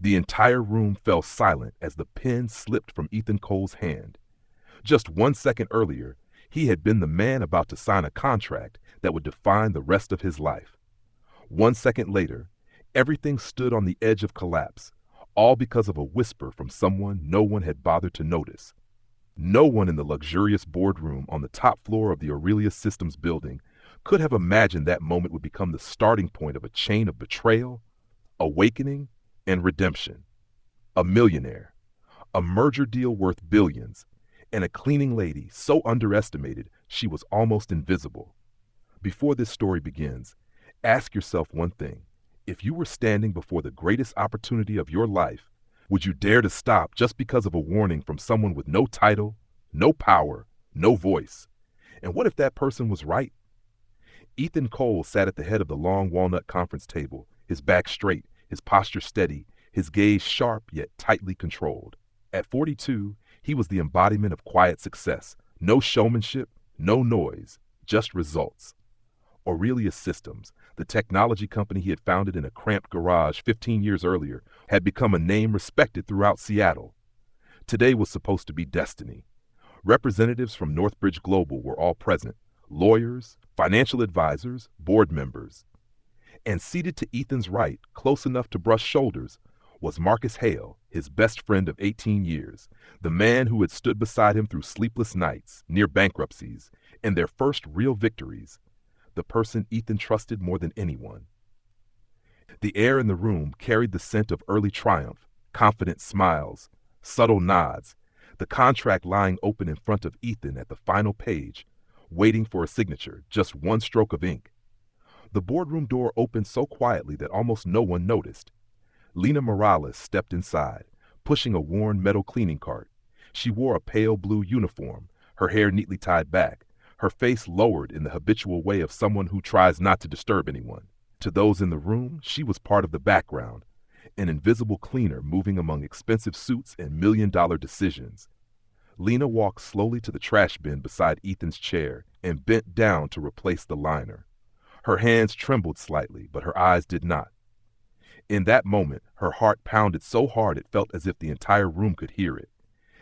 The entire room fell silent as the pen slipped from Ethan Cole's hand. Just 1 second earlier, he had been the man about to sign a contract that would define the rest of his life. 1 second later, everything stood on the edge of collapse, all because of a whisper from someone no one had bothered to notice. No one in the luxurious boardroom on the top floor of the Aurelius Systems building could have imagined that moment would become the starting point of a chain of betrayal, awakening, and redemption. A millionaire, a merger deal worth billions, and a cleaning lady so underestimated she was almost invisible. Before this story begins, ask yourself one thing. If you were standing before the greatest opportunity of your life, would you dare to stop just because of a warning from someone with no title, no power, no voice? And what if that person was right? Ethan Cole sat at the head of the long walnut conference table, his back straight, his posture steady, his gaze sharp yet tightly controlled. At 42, he was the embodiment of quiet success. No showmanship, no noise, just results. Aurelius Systems, the technology company he had founded in a cramped garage 15 years earlier, had become a name respected throughout Seattle. Today was supposed to be destiny. Representatives from Northbridge Global were all present, lawyers, financial advisors, board members. And seated to Ethan's right, close enough to brush shoulders, was Marcus Hale, his best friend of 18 years, the man who had stood beside him through sleepless nights, near bankruptcies, and their first real victories, the person Ethan trusted more than anyone. The air in the room carried the scent of early triumph, confident smiles, subtle nods, the contract lying open in front of Ethan at the final page, waiting for a signature, just one stroke of ink. The boardroom door opened so quietly that almost no one noticed. Lena Morales stepped inside, pushing a worn metal cleaning cart. She wore a pale blue uniform, her hair neatly tied back, her face lowered in the habitual way of someone who tries not to disturb anyone. To those in the room, she was part of the background, an invisible cleaner moving among expensive suits and million-dollar decisions. Lena walked slowly to the trash bin beside Ethan's chair and bent down to replace the liner. Her hands trembled slightly, but her eyes did not. In that moment, her heart pounded so hard it felt as if the entire room could hear it.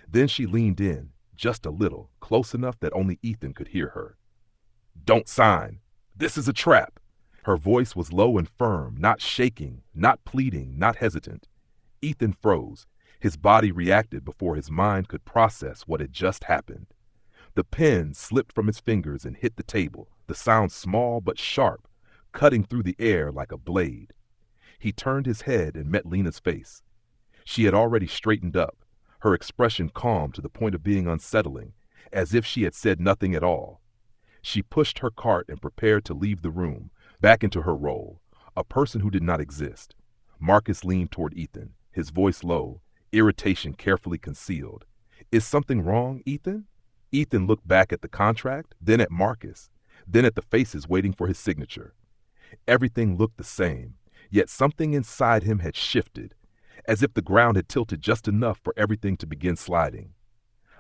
Then she leaned in, just a little, close enough that only Ethan could hear her. "Don't sign. This is a trap." Her voice was low and firm, not shaking, not pleading, not hesitant. Ethan froze. His body reacted before his mind could process what had just happened. The pen slipped from his fingers and hit the table, the sound small but sharp, cutting through the air like a blade. He turned his head and met Lena's face. She had already straightened up, her expression calm to the point of being unsettling, as if she had said nothing at all. She pushed her cart and prepared to leave the room, back into her role, a person who did not exist. Marcus leaned toward Ethan, his voice low, irritation carefully concealed. "Is something wrong, Ethan?" Ethan looked back at the contract, then at Marcus, then at the faces waiting for his signature. Everything looked the same, yet something inside him had shifted, as if the ground had tilted just enough for everything to begin sliding.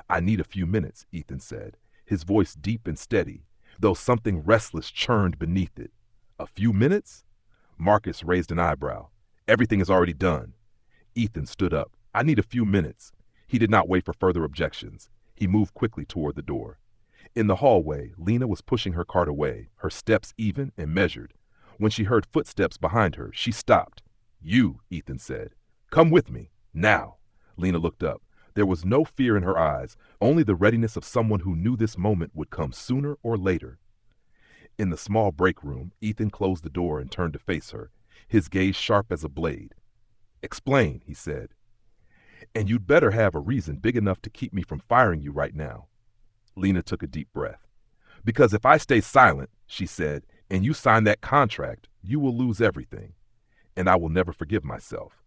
"I need a few minutes," Ethan said, his voice deep and steady, though something restless churned beneath it. "A few minutes?" Marcus raised an eyebrow. "Everything is already done." Ethan stood up. "I need a few minutes." He did not wait for further objections. He moved quickly toward the door. In the hallway, Lena was pushing her cart away, her steps even and measured. When she heard footsteps behind her, she stopped. "You," Ethan said. "Come with me, now." Lena looked up. There was no fear in her eyes, only the readiness of someone who knew this moment would come sooner or later. In the small break room, Ethan closed the door and turned to face her, his gaze sharp as a blade. "Explain," he said. "And you'd better have a reason big enough to keep me from firing you right now." Lena took a deep breath. "Because if I stay silent," she said, "and you sign that contract, you will lose everything. And I will never forgive myself."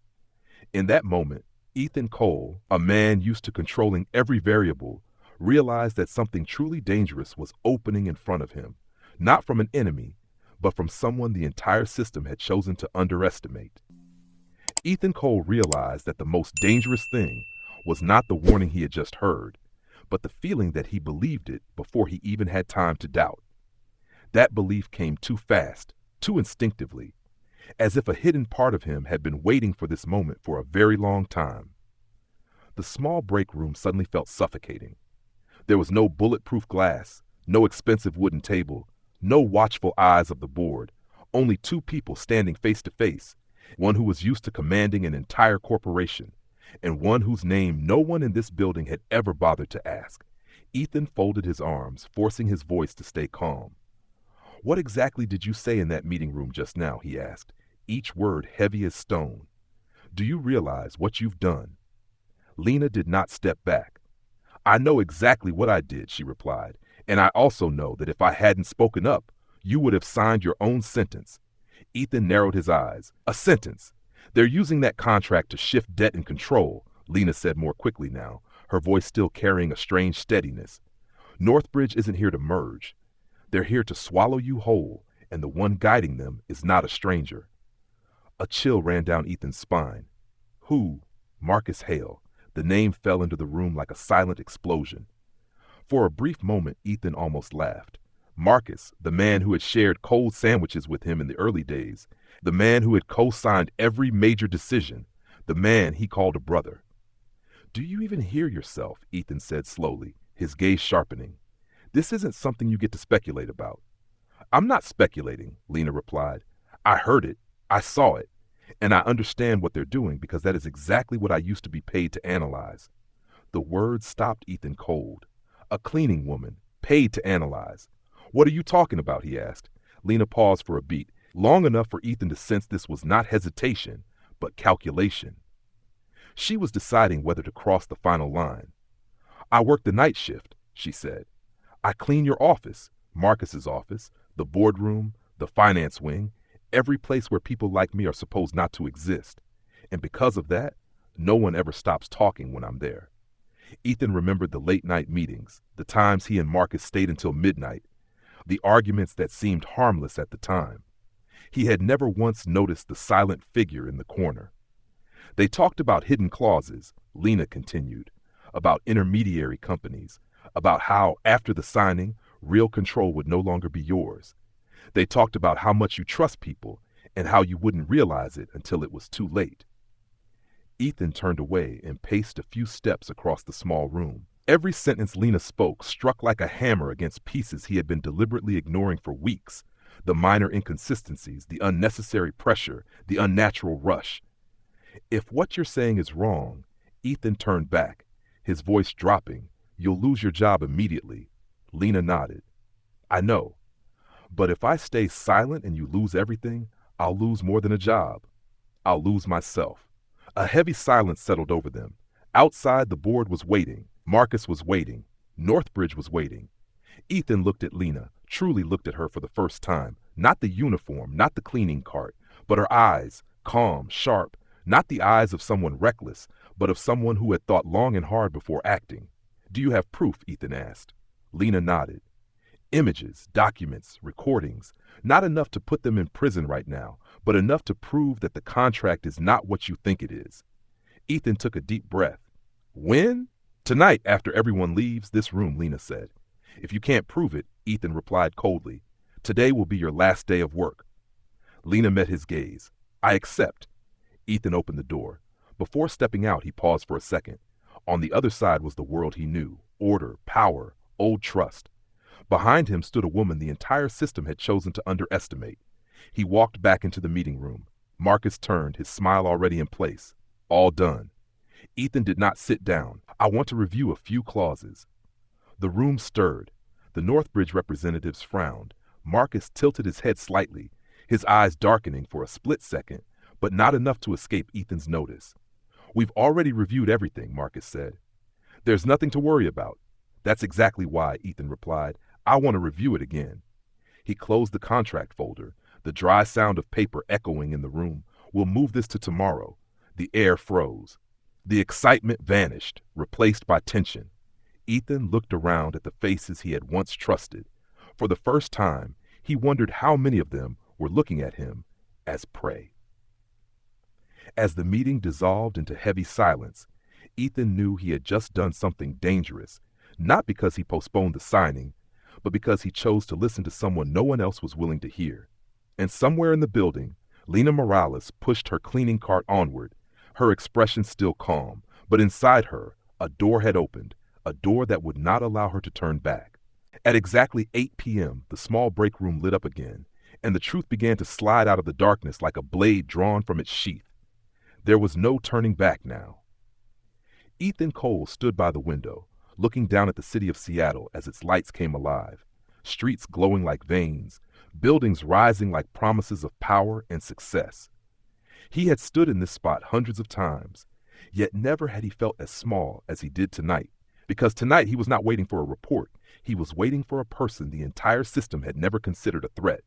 In that moment, Ethan Cole, a man used to controlling every variable, realized that something truly dangerous was opening in front of him, not from an enemy, but from someone the entire system had chosen to underestimate. Ethan Cole realized that the most dangerous thing was not the warning he had just heard, but the feeling that he believed it before he even had time to doubt. That belief came too fast, too instinctively. as if a hidden part of him had been waiting for this moment for a very long time. The small break room suddenly felt suffocating. There was no bulletproof glass, no expensive wooden table, no watchful eyes of the board, only two people standing face to face, one who was used to commanding an entire corporation, and one whose name no one in this building had ever bothered to ask. Ethan folded his arms, forcing his voice to stay calm. "What exactly did you say in that meeting room just now?" he asked, each word heavy as stone. "Do you realize what you've done?" Lena did not step back. "I know exactly what I did," she replied, "and I also know that if I hadn't spoken up, you would have signed your own sentence." Ethan narrowed his eyes. "A sentence? They're using that contract to shift debt and control," Lena said more quickly now, her voice still carrying a strange steadiness. "Northbridge isn't here to merge. They're here to swallow you whole, and the one guiding them is not a stranger." A chill ran down Ethan's spine. Who? Marcus Hale. The name fell into the room like a silent explosion. For a brief moment, Ethan almost laughed. Marcus, the man who had shared cold sandwiches with him in the early days, the man who had co-signed every major decision, the man he called a brother. "Do you even hear yourself?" Ethan said slowly, his gaze sharpening. "This isn't something you get to speculate about." "I'm not speculating," Lena replied. "I heard it, I saw it, and I understand what they're doing because that is exactly what I used to be paid to analyze." The words stopped Ethan cold. A cleaning woman, paid to analyze. "What are you talking about?" he asked. Lena paused for a beat, long enough for Ethan to sense this was not hesitation, but calculation. She was deciding whether to cross the final line. "I work the night shift," she said. "I clean your office, Marcus's office, the boardroom, the finance wing, every place where people like me are supposed not to exist. And because of that, no one ever stops talking when I'm there." Ethan remembered the late-night meetings, the times he and Marcus stayed until midnight, the arguments that seemed harmless at the time. He had never once noticed the silent figure in the corner. "They talked about hidden clauses," Lena continued, "about intermediary companies, about how, after the signing, real control would no longer be yours. They talked about how much you trust people and how you wouldn't realize it until it was too late." Ethan turned away and paced a few steps across the small room. Every sentence Lena spoke struck like a hammer against pieces he had been deliberately ignoring for weeks. The minor inconsistencies, the unnecessary pressure, the unnatural rush. "If what you're saying is wrong," Ethan turned back, his voice dropping, "you'll lose your job immediately." Lena nodded. "I know. But if I stay silent and you lose everything, I'll lose more than a job. I'll lose myself." A heavy silence settled over them. Outside, the board was waiting. Marcus was waiting. Northbridge was waiting. Ethan looked at Lena, truly looked at her for the first time. Not the uniform, not the cleaning cart, but her eyes, calm, sharp, not the eyes of someone reckless, but of someone who had thought long and hard before acting. "Do you have proof?" Ethan asked. Lena nodded. "Images, documents, recordings, not enough to put them in prison right now, but enough to prove that the contract is not what you think it is." Ethan took a deep breath. "When?" "Tonight, after everyone leaves this room," Lena said. "If you can't prove it," Ethan replied coldly, "today will be your last day of work." Lena met his gaze. "I accept." Ethan opened the door. Before stepping out, he paused for a second. On the other side was the world he knew, order, power, old trust. Behind him stood a woman the entire system had chosen to underestimate. He walked back into the meeting room. Marcus turned, his smile already in place. "All done." Ethan did not sit down. "I want to review a few clauses." The room stirred. The Northbridge representatives frowned. Marcus tilted his head slightly, his eyes darkening for a split second, but not enough to escape Ethan's notice. "We've already reviewed everything," Marcus said. "There's nothing to worry about." "That's exactly why," Ethan replied. "I want to review it again." He closed the contract folder, the dry sound of paper echoing in the room. "We'll move this to tomorrow." The air froze. The excitement vanished, replaced by tension. Ethan looked around at the faces he had once trusted. For the first time, he wondered how many of them were looking at him as prey. As the meeting dissolved into heavy silence, Ethan knew he had just done something dangerous, not because he postponed the signing, but because he chose to listen to someone no one else was willing to hear. And somewhere in the building, Lena Morales pushed her cleaning cart onward, her expression still calm, but inside her, a door had opened, a door that would not allow her to turn back. At exactly 8 p.m., the small break room lit up again, and the truth began to slide out of the darkness like a blade drawn from its sheath. There was no turning back now. Ethan Cole stood by the window, looking down at the city of Seattle as its lights came alive, streets glowing like veins, buildings rising like promises of power and success. He had stood in this spot hundreds of times, yet never had he felt as small as he did tonight, because tonight he was not waiting for a report. He was waiting for a person the entire system had never considered a threat.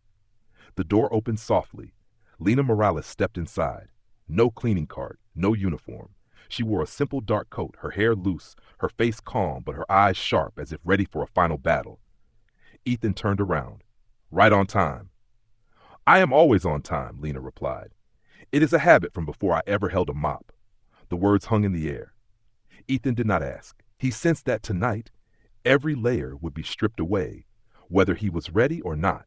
The door opened softly. Lena Morales stepped inside. No cleaning cart, no uniform. She wore a simple dark coat, her hair loose, her face calm, but her eyes sharp as if ready for a final battle. Ethan turned around. Right on time. I am always on time, Lena replied. It is a habit from before I ever held a mop. The words hung in the air. Ethan did not ask. He sensed that tonight, every layer would be stripped away, whether he was ready or not.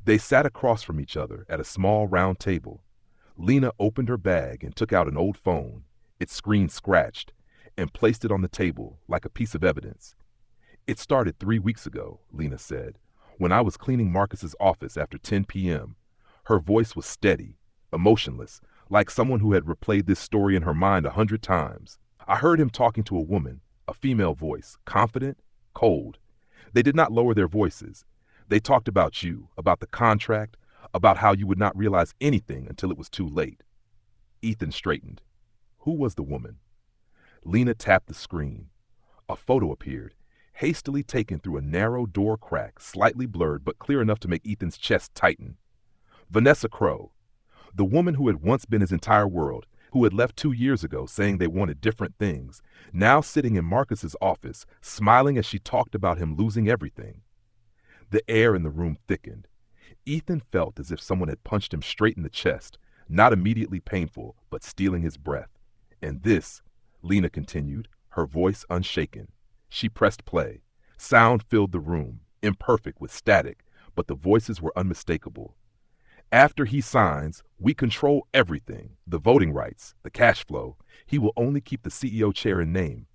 They sat across from each other at a small round table. Lena opened her bag and took out an old phone, its screen scratched, and placed it on the table like a piece of evidence. It started 3 weeks ago, Lena said, when I was cleaning Marcus's office after 10 p.m. Her voice was steady, emotionless, like someone who had replayed this story in her mind 100 times. I heard him talking to a woman, a female voice, confident, cold. They did not lower their voices. They talked about you, about the contract, about how you would not realize anything until it was too late. Ethan straightened. Who was the woman? Lena tapped the screen. A photo appeared, hastily taken through a narrow door crack, slightly blurred but clear enough to make Ethan's chest tighten. Vanessa Crowe, the woman who had once been his entire world, who had left 2 years ago saying they wanted different things, now sitting in Marcus's office, smiling as she talked about him losing everything. The air in the room thickened. Ethan felt as if someone had punched him straight in the chest, not immediately painful, but stealing his breath. And this, Lena continued, her voice unshaken. She pressed play. Sound filled the room, imperfect with static, but the voices were unmistakable. After he signs, we control everything, the voting rights, the cash flow. He will only keep the CEO chair in name.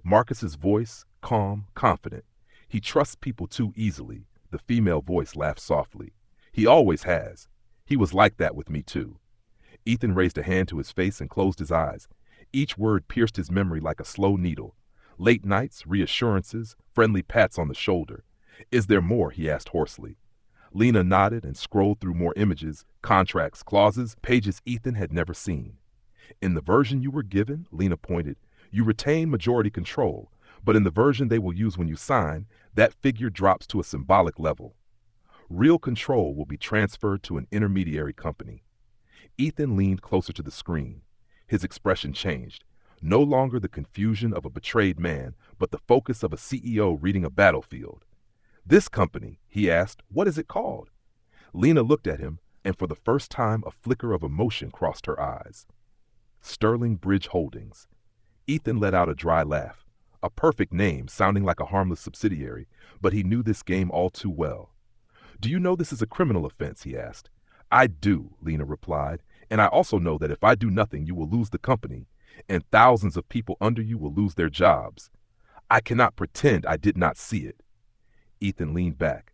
Marcus's voice, calm, confident. He trusts people too easily. The female voice laughed softly. He always has. He was like that with me too. Ethan raised a hand to his face and closed his eyes. Each word pierced his memory like a slow needle. Late nights, reassurances, friendly pats on the shoulder. Is there more? He asked hoarsely. Lena nodded and scrolled through more images, contracts, clauses, pages Ethan had never seen. In the version you were given, Lena pointed, you retain majority control, but in the version they will use when you sign, that figure drops to a symbolic level. Real control will be transferred to an intermediary company. Ethan leaned closer to the screen. His expression changed. No longer the confusion of a betrayed man, but the focus of a CEO reading a battlefield. This company, he asked, what is it called? Lena looked at him, and for the first time a flicker of emotion crossed her eyes. Sterling Bridge Holdings. Ethan let out a dry laugh. A perfect name, sounding like a harmless subsidiary, but he knew this game all too well. Do you know this is a criminal offense? He asked. I do, Lena replied, and I also know that if I do nothing, you will lose the company, and thousands of people under you will lose their jobs. I cannot pretend I did not see it. Ethan leaned back.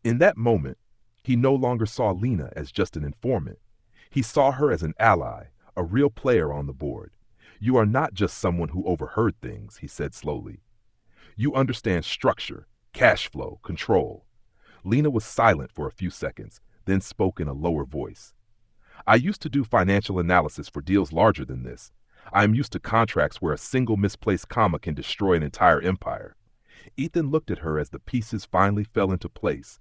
In that moment, he no longer saw Lena as just an informant. He saw her as an ally, a real player on the board. You are not just someone who overheard things, he said slowly. You understand structure, cash flow, control. Lena was silent for a few seconds, then spoke in a lower voice. I used to do financial analysis for deals larger than this. I am used to contracts where a single misplaced comma can destroy an entire empire. Ethan looked at her as the pieces finally fell into place.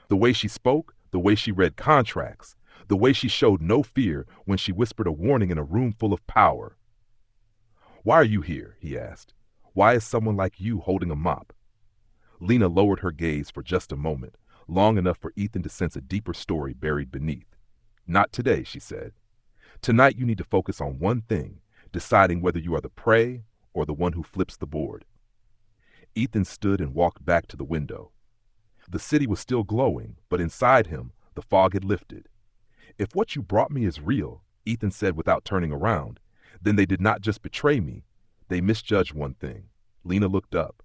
The way she spoke, the way she read contracts, the way she showed no fear when she whispered a warning in a room full of power. Why are you here? He asked. Why is someone like you holding a mop? Lena lowered her gaze for just a moment, long enough for Ethan to sense a deeper story buried beneath. Not today, she said. Tonight you need to focus on one thing, deciding whether you are the prey or the one who flips the board. Ethan stood and walked back to the window. The city was still glowing, but inside him, the fog had lifted. If what you brought me is real, Ethan said without turning around, then they did not just betray me. They misjudged one thing. Lena looked up.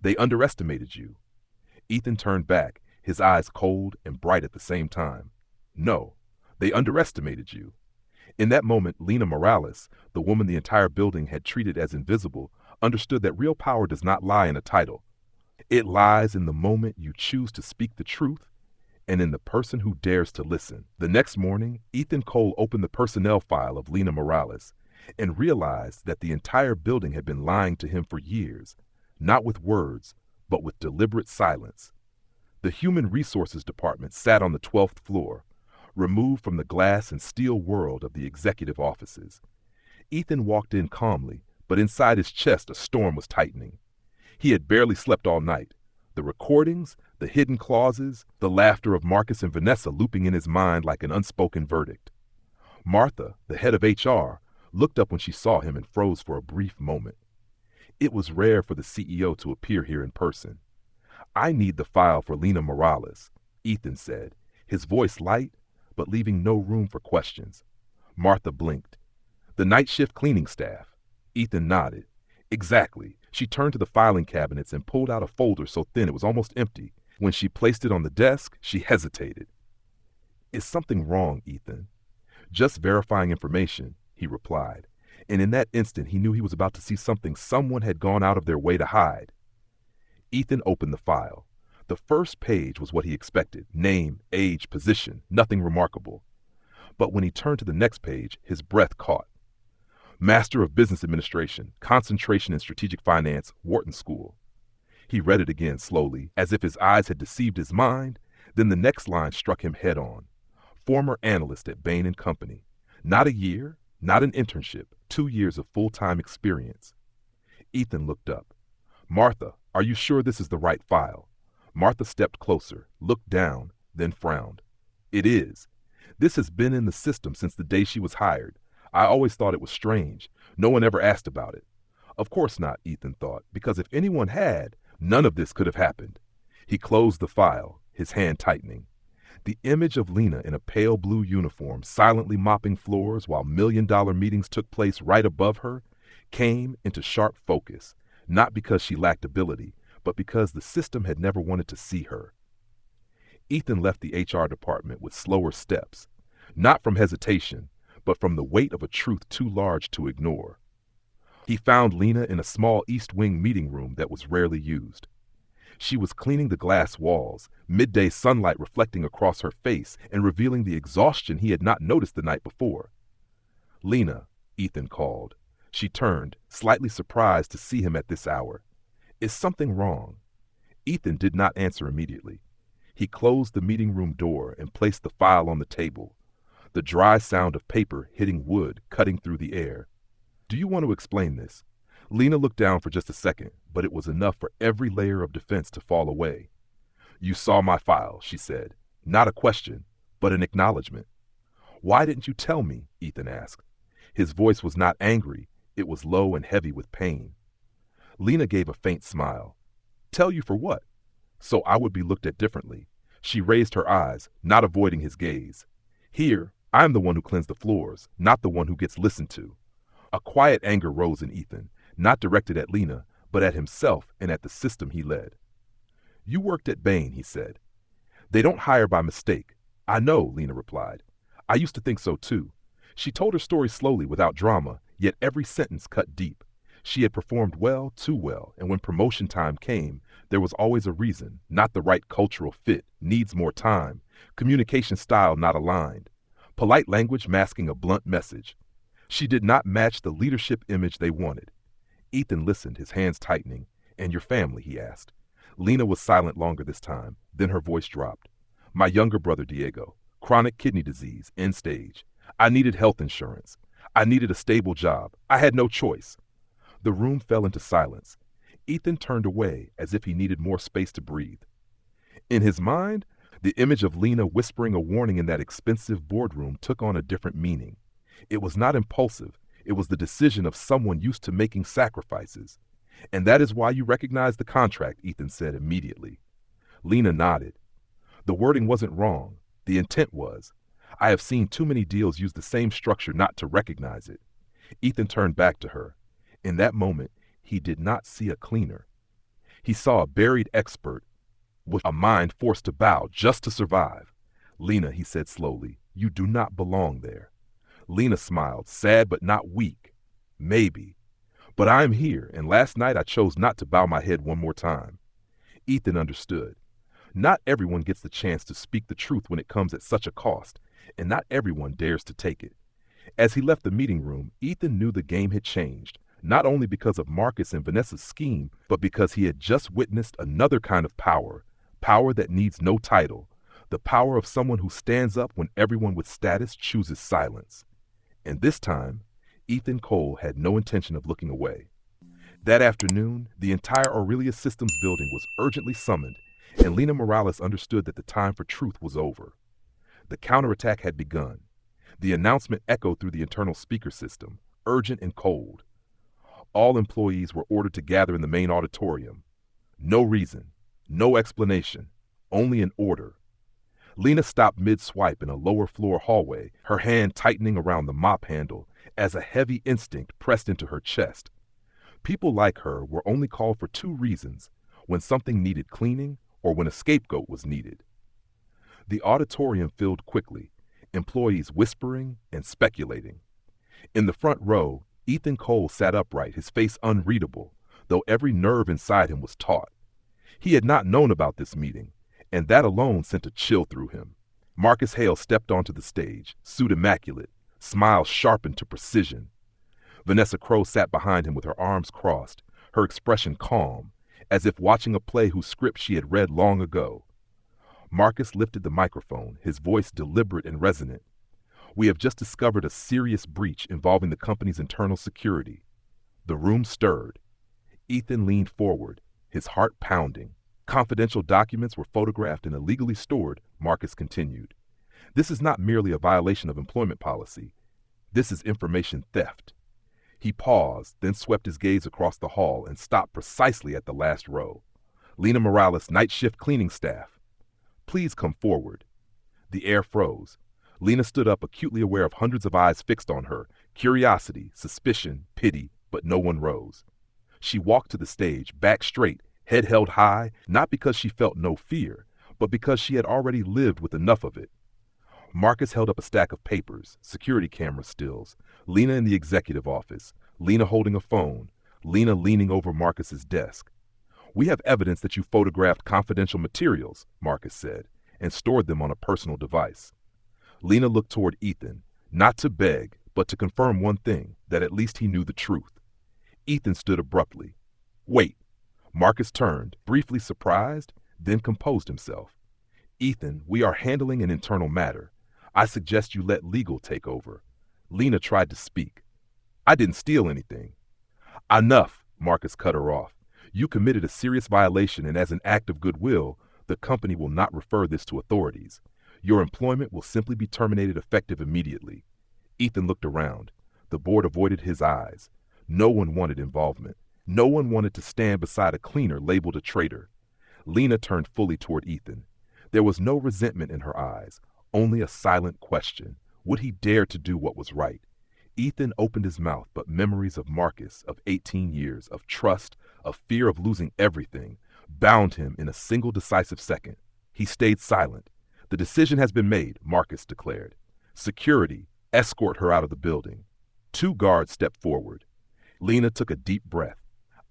They underestimated you. Ethan turned back, his eyes cold and bright at the same time. No, they underestimated you. In that moment, Lena Morales, the woman the entire building had treated as invisible, understood that real power does not lie in a title. It lies in the moment you choose to speak the truth and in the person who dares to listen. The next morning, Ethan Cole opened the personnel file of Lena Morales and realized that the entire building had been lying to him for years, not with words, but with deliberate silence. The Human Resources Department sat on the 12th floor, removed from the glass and steel world of the executive offices. Ethan walked in calmly, but inside his chest a storm was tightening. He had barely slept all night. The recordings, the hidden clauses, the laughter of Marcus and Vanessa looping in his mind like an unspoken verdict. Martha, the head of HR, looked up when she saw him and froze for a brief moment. It was rare for the CEO to appear here in person. I need the file for Lena Morales, Ethan said, his voice light, but leaving no room for questions. Martha blinked. The night shift cleaning staff. Ethan nodded. Exactly. She turned to the filing cabinets and pulled out a folder so thin it was almost empty. When she placed it on the desk, she hesitated. Is something wrong, Ethan? Just verifying information, he replied. And in that instant, he knew he was about to see something someone had gone out of their way to hide. Ethan opened the file. The first page was what he expected. Name, age, position, nothing remarkable. But when he turned to the next page, his breath caught. Master of Business Administration, concentration in strategic finance, Wharton School. He read it again slowly, as if his eyes had deceived his mind. Then the next line struck him head on. Former analyst at Bain & Company. Not a year, not an internship, 2 years of full-time experience. Ethan looked up. Martha, are you sure this is the right file? Martha stepped closer, looked down, then frowned. It is. This has been in the system since the day she was hired. I always thought it was strange. No one ever asked about it. Of course not, Ethan thought, because if anyone had, none of this could have happened. He closed the file, his hand tightening. The image of Lena in a pale blue uniform, silently mopping floors while million-dollar meetings took place right above her, came into sharp focus, not because she lacked ability, but because the system had never wanted to see her. Ethan left the HR department with slower steps, not from hesitation, but from the weight of a truth too large to ignore. He found Lena in a small East Wing meeting room that was rarely used. She was cleaning the glass walls, midday sunlight reflecting across her face and revealing the exhaustion he had not noticed the night before. Lena, Ethan called. She turned, slightly surprised to see him at this hour. Is something wrong? Ethan did not answer immediately. He closed the meeting room door and placed the file on the table, the dry sound of paper hitting wood cutting through the air. Do you want to explain this? Lena looked down for just a second, but it was enough for every layer of defense to fall away. You saw my file, she said. Not a question, but an acknowledgement. Why didn't you tell me? Ethan asked. His voice was not angry. It was low and heavy with pain. Lena gave a faint smile. Tell you for what? So I would be looked at differently. She raised her eyes, not avoiding his gaze. Here, I am the one who cleans the floors, not the one who gets listened to. A quiet anger rose in Ethan, not directed at Lena, but at himself and at the system he led. You worked at Bain, he said. They don't hire by mistake. I know, Lena replied. I used to think so too. She told her story slowly without drama, yet every sentence cut deep. She had performed well, too well, and when promotion time came, there was always a reason, not the right cultural fit, needs more time, communication style not aligned, polite language masking a blunt message. She did not match the leadership image they wanted. Ethan listened, his hands tightening. And your family, he asked. Lena was silent longer this time, then her voice dropped. My younger brother, Diego, chronic kidney disease, end stage. I needed health insurance. I needed a stable job. I had no choice. The room fell into silence. Ethan turned away as if he needed more space to breathe. In his mind, the image of Lena whispering a warning in that expensive boardroom took on a different meaning. It was not impulsive. It was the decision of someone used to making sacrifices. And that is why you recognize the contract, Ethan said immediately. Lena nodded. The wording wasn't wrong. The intent was. I have seen too many deals use the same structure not to recognize it. Ethan turned back to her. In that moment, he did not see a cleaner. He saw a buried expert with a mind forced to bow just to survive. Lena, he said slowly, you do not belong there. Lena smiled, sad but not weak. Maybe. But I am here, and last night I chose not to bow my head one more time. Ethan understood. Not everyone gets the chance to speak the truth when it comes at such a cost, and not everyone dares to take it. As he left the meeting room, Ethan knew the game had changed, not only because of Marcus and Vanessa's scheme, but because he had just witnessed another kind of power, power that needs no title, the power of someone who stands up when everyone with status chooses silence. And this time, Ethan Cole had no intention of looking away. That afternoon, the entire Aurelius Systems building was urgently summoned, and Lena Morales understood that the time for truth was over. The counterattack had begun. The announcement echoed through the internal speaker system, urgent and cold. All employees were ordered to gather in the main auditorium. No reason, no explanation, only an order. Lena stopped mid-swipe in a lower floor hallway, her hand tightening around the mop handle as a heavy instinct pressed into her chest. People like her were only called for two reasons, when something needed cleaning or when a scapegoat was needed. The auditorium filled quickly, employees whispering and speculating. In the front row, Ethan Cole sat upright, his face unreadable, though every nerve inside him was taut. He had not known about this meeting, and that alone sent a chill through him. Marcus Hale stepped onto the stage, suit immaculate, smile sharpened to precision. Vanessa Crowe sat behind him with her arms crossed, her expression calm, as if watching a play whose script she had read long ago. Marcus lifted the microphone, his voice deliberate and resonant. We have just discovered a serious breach involving the company's internal security. The room stirred. Ethan leaned forward, his heart pounding. Confidential documents were photographed and illegally stored, Marcus continued. This is not merely a violation of employment policy. This is information theft. He paused, then swept his gaze across the hall and stopped precisely at the last row. Lena Morales, night shift cleaning staff. Please come forward. The air froze. Lena stood up, acutely aware of hundreds of eyes fixed on her, curiosity, suspicion, pity, but no one rose. She walked to the stage, back straight, head held high, not because she felt no fear, but because she had already lived with enough of it. Marcus held up a stack of papers, security camera stills, Lena in the executive office, Lena holding a phone, Lena leaning over Marcus's desk. We have evidence that you photographed confidential materials, Marcus said, and stored them on a personal device. Lena looked toward Ethan, not to beg, but to confirm one thing, that at least he knew the truth. Ethan stood abruptly. Wait. Marcus turned, briefly surprised, then composed himself. Ethan, we are handling an internal matter. I suggest you let legal take over. Lena tried to speak. I didn't steal anything. Enough, Marcus cut her off. You committed a serious violation, and as an act of goodwill, the company will not refer this to authorities. Your employment will simply be terminated effective immediately. Ethan looked around. The board avoided his eyes. No one wanted involvement. No one wanted to stand beside a cleaner labeled a traitor. Lena turned fully toward Ethan. There was no resentment in her eyes, only a silent question. Would he dare to do what was right? Ethan opened his mouth, but memories of Marcus, of 18 years, of trust, of fear of losing everything, bound him in a single decisive second. He stayed silent. The decision has been made, Marcus declared. Security, escort her out of the building. 2 guards stepped forward. Lena took a deep breath.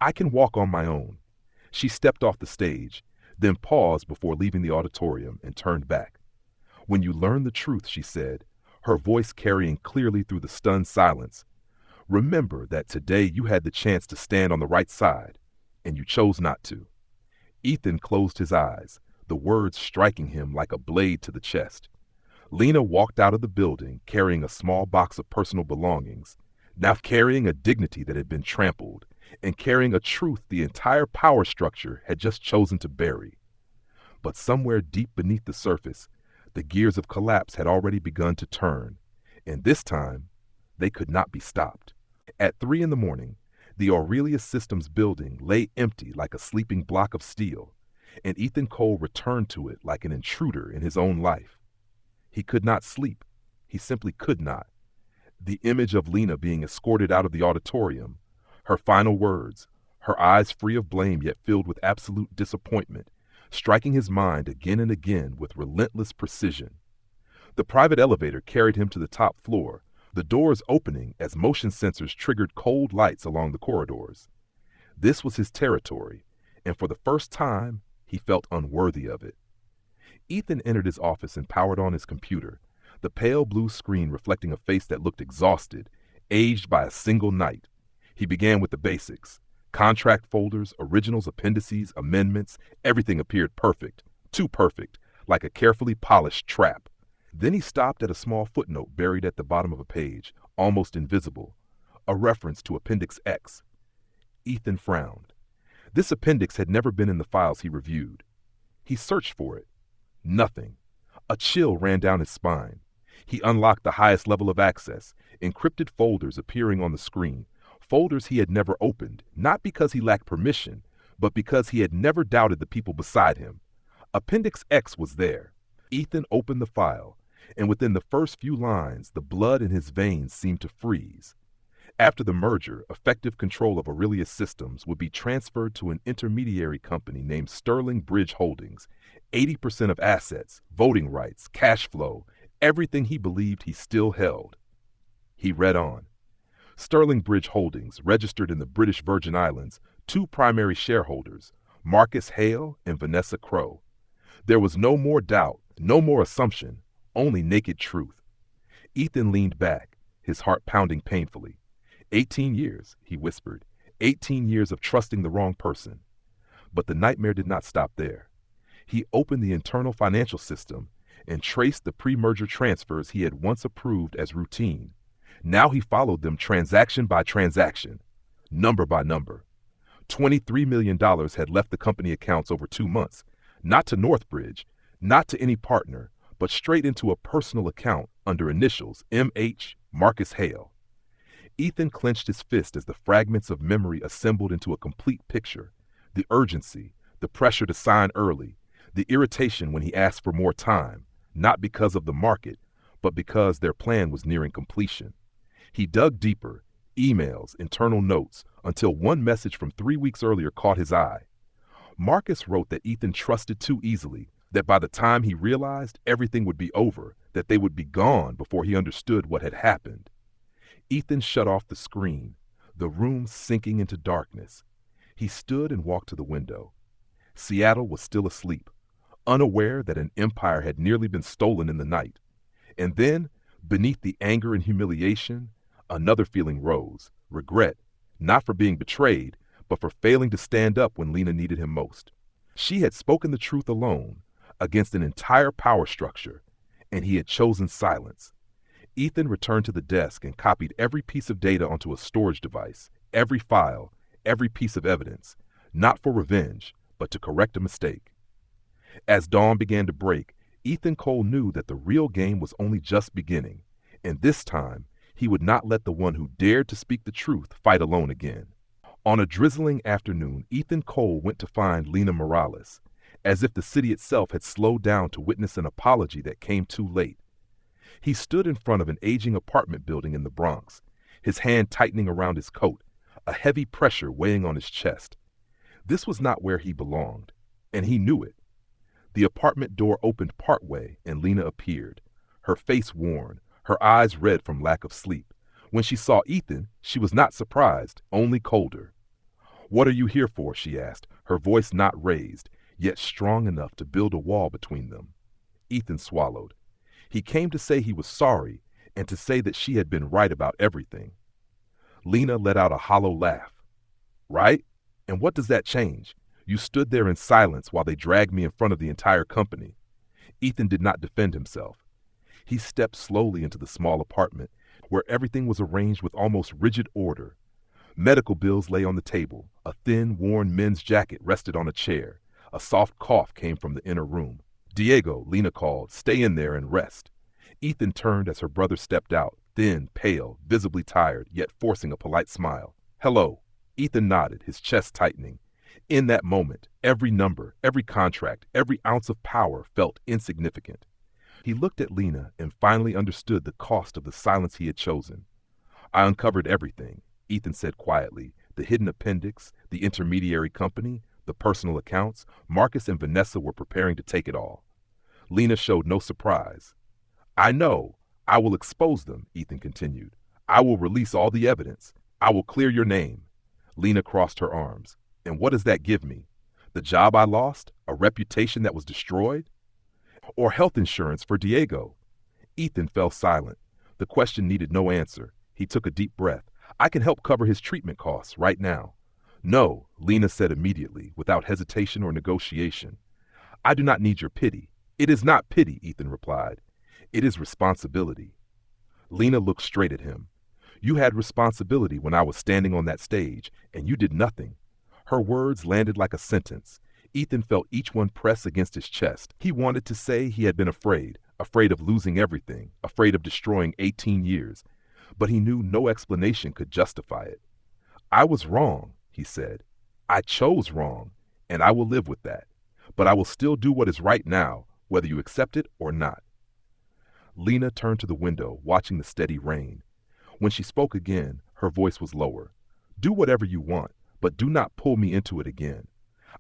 I can walk on my own. She stepped off the stage, then paused before leaving the auditorium and turned back. When you learn the truth, she said, her voice carrying clearly through the stunned silence, remember that today you had the chance to stand on the right side, and you chose not to. Ethan closed his eyes, the words striking him like a blade to the chest. Lena walked out of the building carrying a small box of personal belongings, now carrying a dignity that had been trampled, and carrying a truth the entire power structure had just chosen to bury. But somewhere deep beneath the surface, the gears of collapse had already begun to turn, and this time, they could not be stopped. At 3 a.m, the Aurelius Systems building lay empty like a sleeping block of steel, and Ethan Cole returned to it like an intruder in his own life. He could not sleep. He simply could not. The image of Lena being escorted out of the auditorium, her final words, her eyes free of blame yet filled with absolute disappointment, striking his mind again and again with relentless precision. The private elevator carried him to the top floor, the doors opening as motion sensors triggered cold lights along the corridors. This was his territory, and for the first time, he felt unworthy of it. Ethan entered his office and powered on his computer, the pale blue screen reflecting a face that looked exhausted, aged by a single night. He began with the basics. Contract folders, originals, appendices, amendments, everything appeared perfect, too perfect, like a carefully polished trap. Then he stopped at a small footnote buried at the bottom of a page, almost invisible, a reference to Appendix X. Ethan frowned. This appendix had never been in the files he reviewed. He searched for it. Nothing. A chill ran down his spine. He unlocked the highest level of access, encrypted folders appearing on the screen, folders he had never opened, not because he lacked permission, but because he had never doubted the people beside him. Appendix X was there. Ethan opened the file, and within the first few lines, the blood in his veins seemed to freeze. After the merger, effective control of Aurelius Systems would be transferred to an intermediary company named Sterling Bridge Holdings. 80% of assets, voting rights, cash flow, everything he believed he still held. He read on. Sterling Bridge Holdings, registered in the British Virgin Islands, 2 primary shareholders, Marcus Hale and Vanessa Crowe. There was no more doubt, no more assumption, only naked truth. Ethan leaned back, his heart pounding painfully. 18 years, he whispered. 18 years of trusting the wrong person. But the nightmare did not stop there. He opened the internal financial system and traced the pre-merger transfers he had once approved as routine. Now he followed them transaction by transaction, number by number. $23 million had left the company accounts over 2 months, not to Northbridge, not to any partner, but straight into a personal account under initials M.H. Marcus Hale. Ethan clenched his fist as the fragments of memory assembled into a complete picture. The urgency, the pressure to sign early, the irritation when he asked for more time, not because of the market, but because their plan was nearing completion. He dug deeper, emails, internal notes, until one message from 3 weeks earlier caught his eye. Marcus wrote that Ethan trusted too easily, that by the time he realized everything would be over, that they would be gone before he understood what had happened. Ethan shut off the screen, the room sinking into darkness. He stood and walked to the window. Seattle was still asleep, unaware that an empire had nearly been stolen in the night. And then, beneath the anger and humiliation, another feeling rose, regret, not for being betrayed, but for failing to stand up when Lena needed him most. She had spoken the truth alone, against an entire power structure, and he had chosen silence. Ethan returned to the desk and copied every piece of data onto a storage device, every file, every piece of evidence, not for revenge, but to correct a mistake. As dawn began to break, Ethan Cole knew that the real game was only just beginning, and this time, he would not let the one who dared to speak the truth fight alone again. On a drizzling afternoon, Ethan Cole went to find Lena Morales, as if the city itself had slowed down to witness an apology that came too late. He stood in front of an aging apartment building in the Bronx, his hand tightening around his coat, a heavy pressure weighing on his chest. This was not where he belonged, and he knew it. The apartment door opened partway, and Lena appeared, her face worn, her eyes red from lack of sleep. When she saw Ethan, she was not surprised, only colder. "What are you here for?" she asked, her voice not raised, yet strong enough to build a wall between them. Ethan swallowed. He came to say he was sorry, and to say that she had been right about everything. Lena let out a hollow laugh. "Right? And what does that change? You stood there in silence while they dragged me in front of the entire company." Ethan did not defend himself. He stepped slowly into the small apartment, where everything was arranged with almost rigid order. Medical bills lay on the table. A thin, worn men's jacket rested on a chair. A soft cough came from the inner room. "Diego," Lena called, "stay in there and rest." Ethan turned as her brother stepped out, thin, pale, visibly tired, yet forcing a polite smile. "Hello." Ethan nodded, his chest tightening. In that moment, every number, every contract, every ounce of power felt insignificant. He looked at Lena and finally understood the cost of the silence he had chosen. I uncovered everything, Ethan said quietly. The hidden appendix, the intermediary company, the personal accounts. Marcus and Vanessa were preparing to take it all. Lena showed no surprise. I know. I will expose them, Ethan continued. I will release all the evidence. I will clear your name. Lena crossed her arms. And what does that give me? The job I lost? A reputation that was destroyed? Or health insurance for Diego? Ethan fell silent. The question needed no answer. He took a deep breath. I can help cover his treatment costs right now. No, Lena said immediately, without hesitation or negotiation. I do not need your pity. It is not pity, Ethan replied. It is responsibility. Lena looked straight at him. You had responsibility when I was standing on that stage, and you did nothing. Her words landed like a sentence. Ethan felt each one press against his chest. He wanted to say he had been afraid of losing everything, afraid of destroying 18 years. But he knew no explanation could justify it. I was wrong, he said. I chose wrong, and I will live with that. But I will still do what is right now, whether you accept it or not. Lena turned to the window, watching the steady rain. When she spoke again, her voice was lower. Do whatever you want, but do not pull me into it again.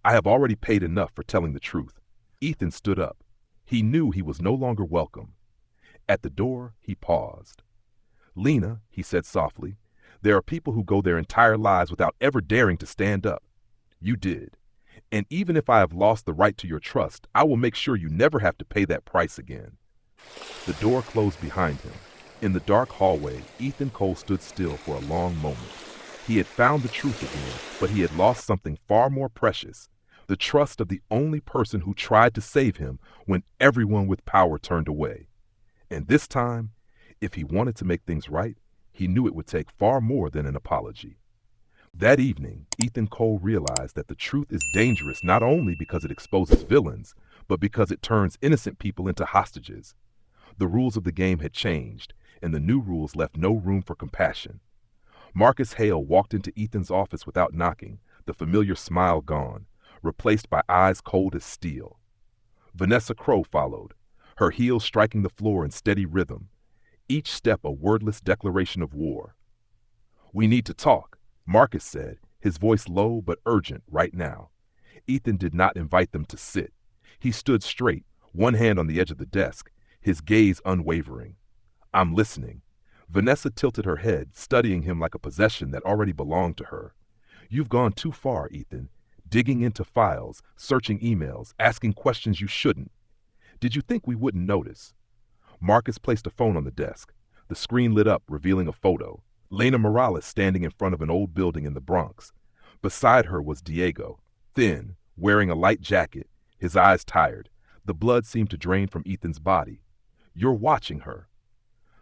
I have already paid enough for telling the truth. Ethan stood up. He knew he was no longer welcome. At the door, he paused. Lena, he said softly, there are people who go their entire lives without ever daring to stand up. You did. And even if I have lost the right to your trust, I will make sure you never have to pay that price again. The door closed behind him. In the dark hallway, Ethan Cole stood still for a long moment. He had found the truth again, but he had lost something far more precious, the trust of the only person who tried to save him when everyone with power turned away. And this time, if he wanted to make things right, he knew it would take far more than an apology. That evening, Ethan Cole realized that the truth is dangerous not only because it exposes villains, but because it turns innocent people into hostages. The rules of the game had changed, and the new rules left no room for compassion. Marcus Hale walked into Ethan's office without knocking, the familiar smile gone, replaced by eyes cold as steel. Vanessa Crowe followed, her heels striking the floor in steady rhythm, each step a wordless declaration of war. We need to talk, Marcus said, his voice low but urgent right now. Ethan did not invite them to sit. He stood straight, one hand on the edge of the desk, his gaze unwavering. I'm listening. Vanessa tilted her head, studying him like a possession that already belonged to her. You've gone too far, Ethan. Digging into files, searching emails, asking questions you shouldn't. Did you think we wouldn't notice? Marcus placed a phone on the desk. The screen lit up, revealing a photo. Lena Morales standing in front of an old building in the Bronx. Beside her was Diego, thin, wearing a light jacket, his eyes tired. The blood seemed to drain from Ethan's body. You're watching her.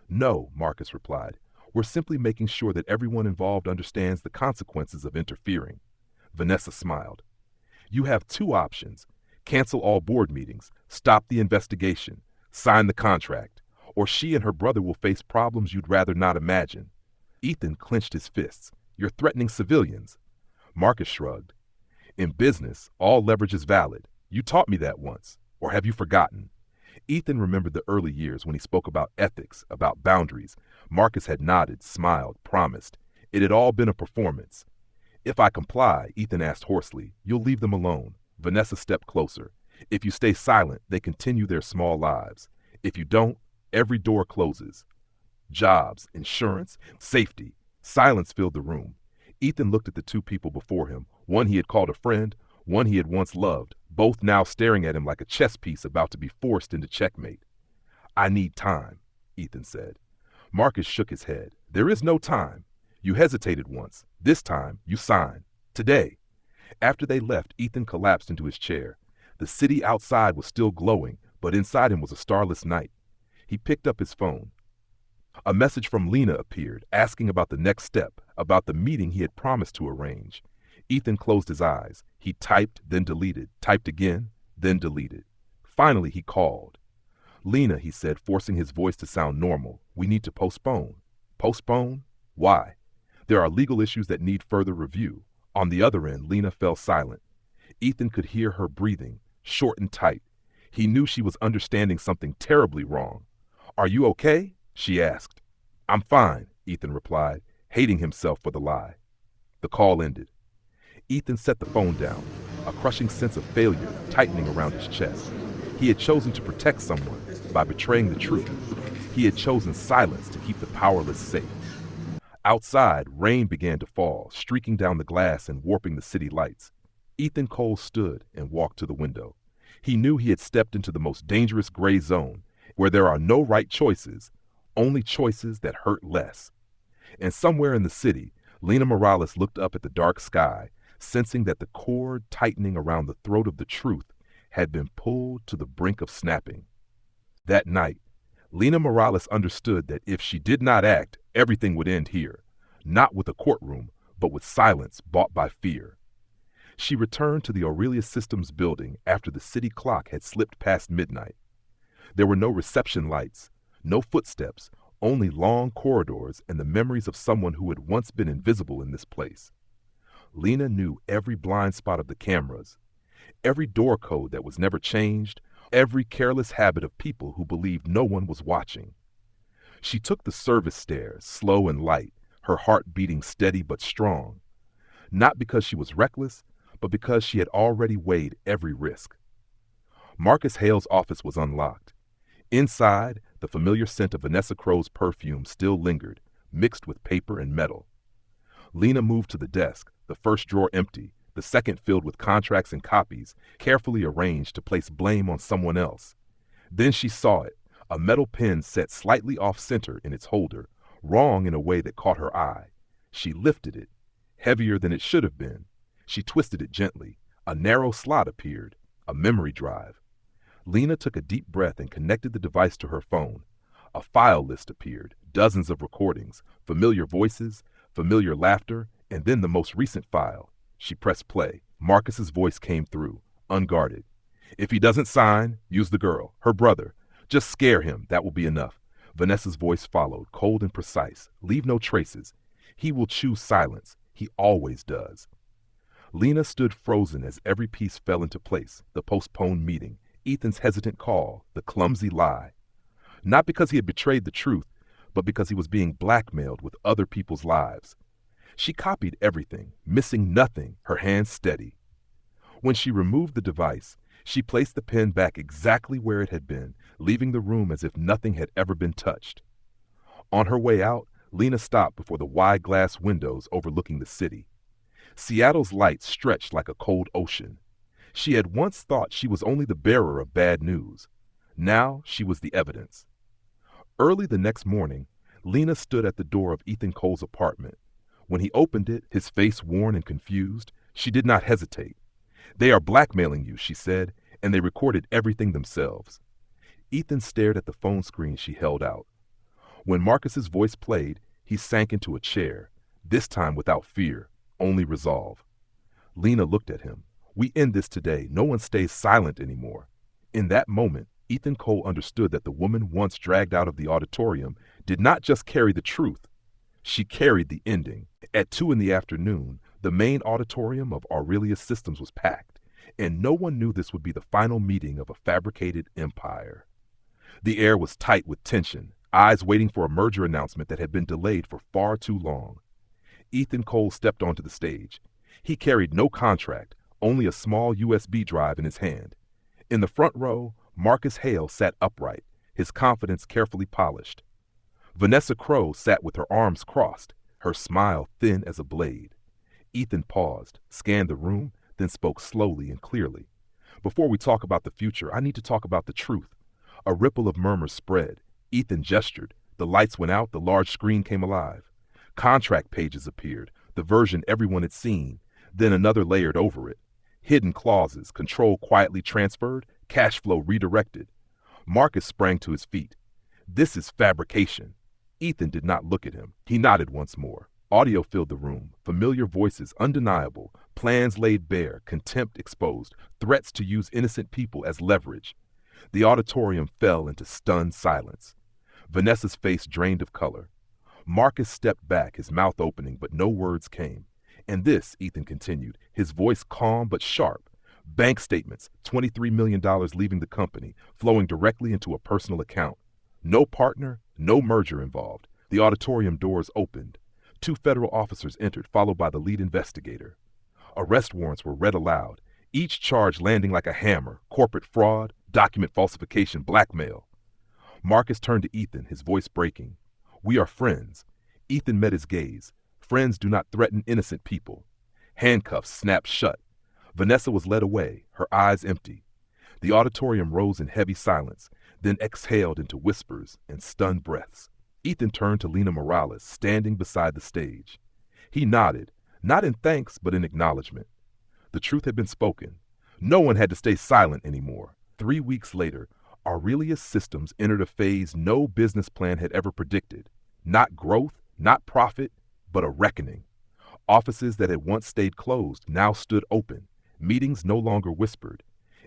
No, Marcus replied. We're simply making sure that everyone involved understands the consequences of interfering. Vanessa smiled. You have two options. Cancel all board meetings, stop the investigation, sign the contract, or she and her brother will face problems you'd rather not imagine. Ethan clenched his fists. You're threatening civilians. Marcus shrugged. In business, all leverage is valid. You taught me that once. Or have you forgotten? Ethan remembered the early years when he spoke about ethics, about boundaries. Marcus had nodded, smiled, promised. It had all been a performance. If I comply, Ethan asked hoarsely, you'll leave them alone. Vanessa stepped closer. If you stay silent, they continue their small lives. If you don't, every door closes. Jobs, insurance, safety. Silence filled the room. Ethan looked at the two people before him, one he had called a friend, one he had once loved, both now staring at him like a chess piece about to be forced into checkmate. I need time, Ethan said. Marcus shook his head. There is no time. You hesitated once. This time, you sign. Today. After they left, Ethan collapsed into his chair. The city outside was still glowing, but inside him was a starless night. He picked up his phone. A message from Lena appeared, asking about the next step, about the meeting he had promised to arrange. Ethan closed his eyes. He typed, then deleted, typed again, then deleted. Finally, he called. Lena, he said, forcing his voice to sound normal, we need to postpone. Postpone? Why? There are legal issues that need further review. On the other end, Lena fell silent. Ethan could hear her breathing, short and tight. He knew she was understanding something terribly wrong. "Are you okay?" she asked. "I'm fine," Ethan replied, hating himself for the lie. The call ended. Ethan set the phone down, a crushing sense of failure tightening around his chest. He had chosen to protect someone by betraying the truth. He had chosen silence to keep the powerless safe. Outside, rain began to fall, streaking down the glass and warping the city lights. Ethan Cole stood and walked to the window. He knew he had stepped into the most dangerous gray zone, where there are no right choices, only choices that hurt less. And somewhere in the city, Lena Morales looked up at the dark sky, sensing that the cord tightening around the throat of the truth had been pulled to the brink of snapping. That night, Lena Morales understood that if she did not act, everything would end here, not with a courtroom, but with silence bought by fear. She returned to the Aurelius Systems building after the city clock had slipped past midnight. There were no reception lights, no footsteps, only long corridors and the memories of someone who had once been invisible in this place. Lena knew every blind spot of the cameras, every door code that was never changed, every careless habit of people who believed no one was watching. She took the service stairs, slow and light, her heart beating steady but strong, not because she was reckless, but because she had already weighed every risk. Marcus Hale's office was unlocked. Inside, the familiar scent of Vanessa Crow's perfume still lingered, mixed with paper and metal. Lena moved to the desk, the first drawer empty, the second filled with contracts and copies, carefully arranged to place blame on someone else. Then she saw it, a metal pen set slightly off-center in its holder, wrong in a way that caught her eye. She lifted it, heavier than it should have been. She twisted it gently. A narrow slot appeared, a memory drive. Lena took a deep breath and connected the device to her phone. A file list appeared, dozens of recordings, familiar voices, familiar laughter, and then the most recent file. She pressed play. Marcus's voice came through, unguarded. "If he doesn't sign, use the girl, her brother. Just scare him, that will be enough." Vanessa's voice followed, cold and precise. "Leave no traces. He will choose silence. He always does." Lena stood frozen as every piece fell into place. The postponed meeting, Ethan's hesitant call, the clumsy lie. Not because he had betrayed the truth, but because he was being blackmailed with other people's lives. She copied everything, missing nothing, her hands steady. When she removed the device, she placed the pen back exactly where it had been, leaving the room as if nothing had ever been touched. On her way out, Lena stopped before the wide glass windows overlooking the city. Seattle's lights stretched like a cold ocean. She had once thought she was only the bearer of bad news. Now she was the evidence. Early the next morning, Lena stood at the door of Ethan Cole's apartment. When he opened it, his face worn and confused, she did not hesitate. "They are blackmailing you," she said, "and they recorded everything themselves." Ethan stared at the phone screen she held out. When Marcus's voice played, he sank into a chair, this time without fear, only resolve. Lena looked at him. "We end this today. No one stays silent anymore." In that moment, Ethan Cole understood that the woman once dragged out of the auditorium did not just carry the truth. She carried the ending. At 2 p.m, the main auditorium of Aurelius Systems was packed, and no one knew this would be the final meeting of a fabricated empire. The air was tight with tension, eyes waiting for a merger announcement that had been delayed for far too long. Ethan Cole stepped onto the stage. He carried no contract, only a small USB drive in his hand. In the front row, Marcus Hale sat upright, his confidence carefully polished. Vanessa Crow sat with her arms crossed, her smile thin as a blade. Ethan paused, scanned the room, then spoke slowly and clearly. "Before we talk about the future, I need to talk about the truth." A ripple of murmurs spread. Ethan gestured. The lights went out, the large screen came alive. Contract pages appeared, the version everyone had seen, then another layered over it. Hidden clauses, control quietly transferred, cash flow redirected. Marcus sprang to his feet. "This is fabrication." Ethan did not look at him. He nodded once more. Audio filled the room, familiar voices undeniable, plans laid bare, contempt exposed, threats to use innocent people as leverage. The auditorium fell into stunned silence. Vanessa's face drained of color. Marcus stepped back, his mouth opening, but no words came. "And this," Ethan continued, his voice calm but sharp, Bank statements, $23 million leaving the company, flowing directly into a personal account. No partner, no merger involved. The auditorium doors opened. Two federal officers entered, followed by the lead investigator. Arrest warrants were read aloud, each charge landing like a hammer: corporate fraud, document falsification, blackmail. Marcus turned to Ethan, his voice breaking. "We are friends." Ethan met his gaze. Friends do not threaten innocent people. Handcuffs snapped shut. Vanessa was led away, her eyes empty. The auditorium rose in heavy silence, then exhaled into whispers and stunned breaths. Ethan turned to Lena Morales, standing beside the stage. He nodded, not in thanks, but in acknowledgement. The truth had been spoken. No one had to stay silent anymore. 3 weeks later, Aurelius Systems entered a phase no business plan had ever predicted. Not growth, not profit, but a reckoning. Offices that had once stayed closed now stood open. Meetings no longer whispered.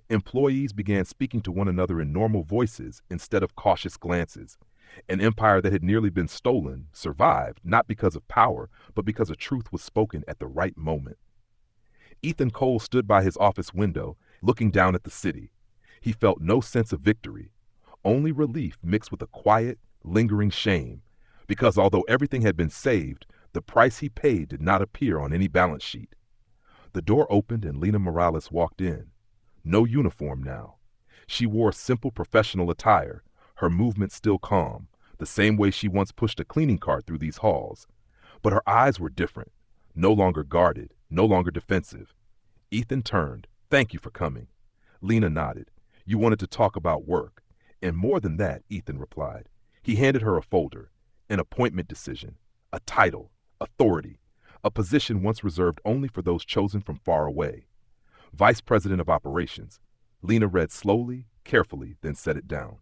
Employees began speaking to one another in normal voices instead of cautious glances. An empire that had nearly been stolen survived, not because of power, but because a truth was spoken at the right moment. Ethan Cole stood by his office window, looking down at the city. He felt no sense of victory, only relief mixed with a quiet, lingering shame, because although everything had been saved, the price he paid did not appear on any balance sheet. The door opened and Lena Morales walked in. No uniform now. She wore simple professional attire, her movements still calm, the same way she once pushed a cleaning cart through these halls. But her eyes were different, no longer guarded, no longer defensive. Ethan turned. "Thank you for coming." Lena nodded. "You wanted to talk about work." "And more than that," Ethan replied. He handed her a folder, an appointment decision, a title, authority, a position once reserved only for those chosen from far away. Vice President of Operations. Lena read slowly, carefully, then set it down.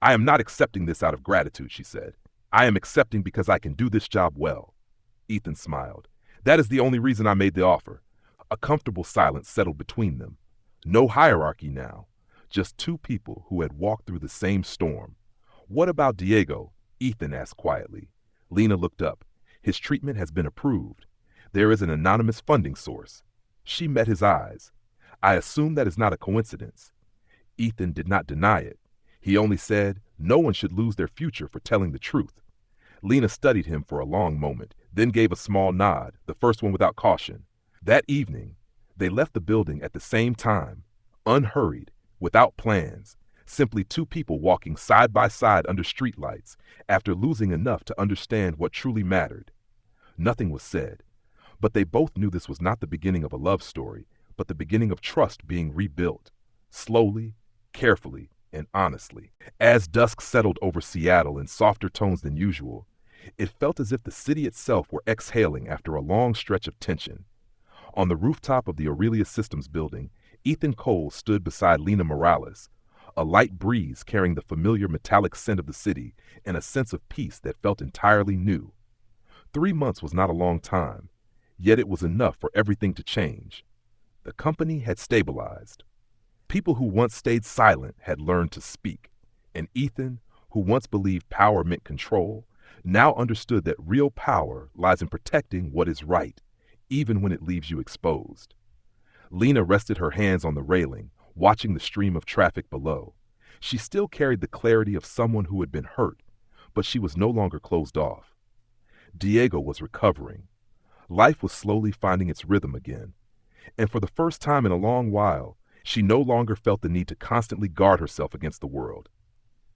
"I am not accepting this out of gratitude," she said. "I am accepting because I can do this job well." Ethan smiled. "That is the only reason I made the offer." A comfortable silence settled between them. No hierarchy now, just two people who had walked through the same storm. "What about Diego?" Ethan asked quietly. Lena looked up. "His treatment has been approved. There is an anonymous funding source." She met his eyes. "I assume that is not a coincidence." Ethan did not deny it. He only said, "No one should lose their future for telling the truth." Lena studied him for a long moment, then gave a small nod, the first one without caution. That evening, they left the building at the same time, unhurried, without plans, simply two people walking side by side under streetlights after losing enough to understand what truly mattered. Nothing was said, but they both knew this was not the beginning of a love story, but the beginning of trust being rebuilt, slowly, carefully, and honestly. As dusk settled over Seattle in softer tones than usual, it felt as if the city itself were exhaling after a long stretch of tension. On the rooftop of the Aurelius Systems building, Ethan Cole stood beside Lena Morales, a light breeze carrying the familiar metallic scent of the city and a sense of peace that felt entirely new. 3 months was not a long time, yet it was enough for everything to change. The company had stabilized. People who once stayed silent had learned to speak, and Ethan, who once believed power meant control, now understood that real power lies in protecting what is right, even when it leaves you exposed. Lena rested her hands on the railing, watching the stream of traffic below. She still carried the clarity of someone who had been hurt, but she was no longer closed off. Diego was recovering. Life was slowly finding its rhythm again, and for the first time in a long while, she no longer felt the need to constantly guard herself against the world.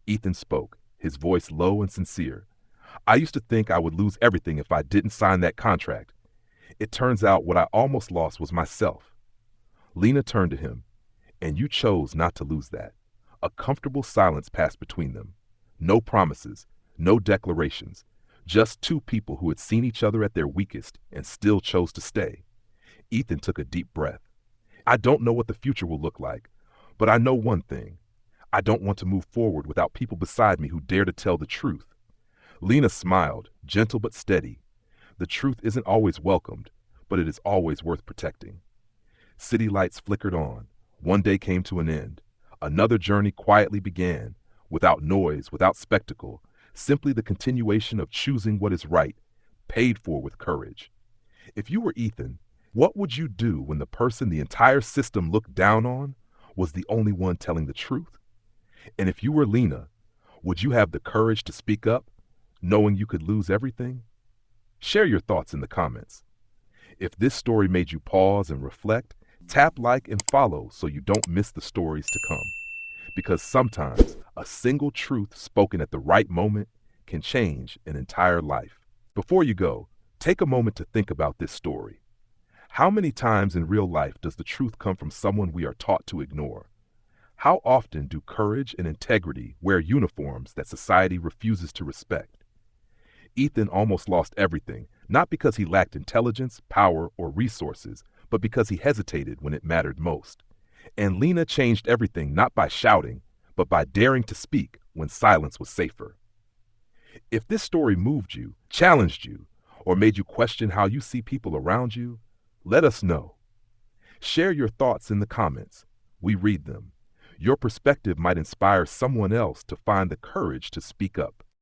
Ethan spoke, his voice low and sincere. "I used to think I would lose everything if I didn't sign that contract. It turns out what I almost lost was myself." Lena turned to him. "And you chose not to lose that." A comfortable silence passed between them. No promises, no declarations, just two people who had seen each other at their weakest and still chose to stay. Ethan took a deep breath. "I don't know what the future will look like, but I know one thing. I don't want to move forward without people beside me who dare to tell the truth." Lena smiled, gentle but steady. The truth isn't always welcomed, but it is always worth protecting. City lights flickered on. One day came to an end. Another journey quietly began, without noise, without spectacle, simply the continuation of choosing what is right, paid for with courage. If you were Ethan, What would you do when the person the entire system looked down on was the only one telling the truth? And if you were Lena, would you have the courage to speak up, knowing you could lose everything? Share your thoughts in the comments. If this story made you pause and reflect, tap like and follow so you don't miss the stories to come. Because sometimes a single truth spoken at the right moment can change an entire life. Before you go, take a moment to think about this story. How many times in real life does the truth come from someone we are taught to ignore? How often do courage and integrity wear uniforms that society refuses to respect? Ethan almost lost everything, not because he lacked intelligence, power, or resources, but because he hesitated when it mattered most. And Lena changed everything not by shouting, but by daring to speak when silence was safer. If this story moved you, challenged you, or made you question how you see people around you, let us know. Share your thoughts in the comments. We read them. Your perspective might inspire someone else to find the courage to speak up.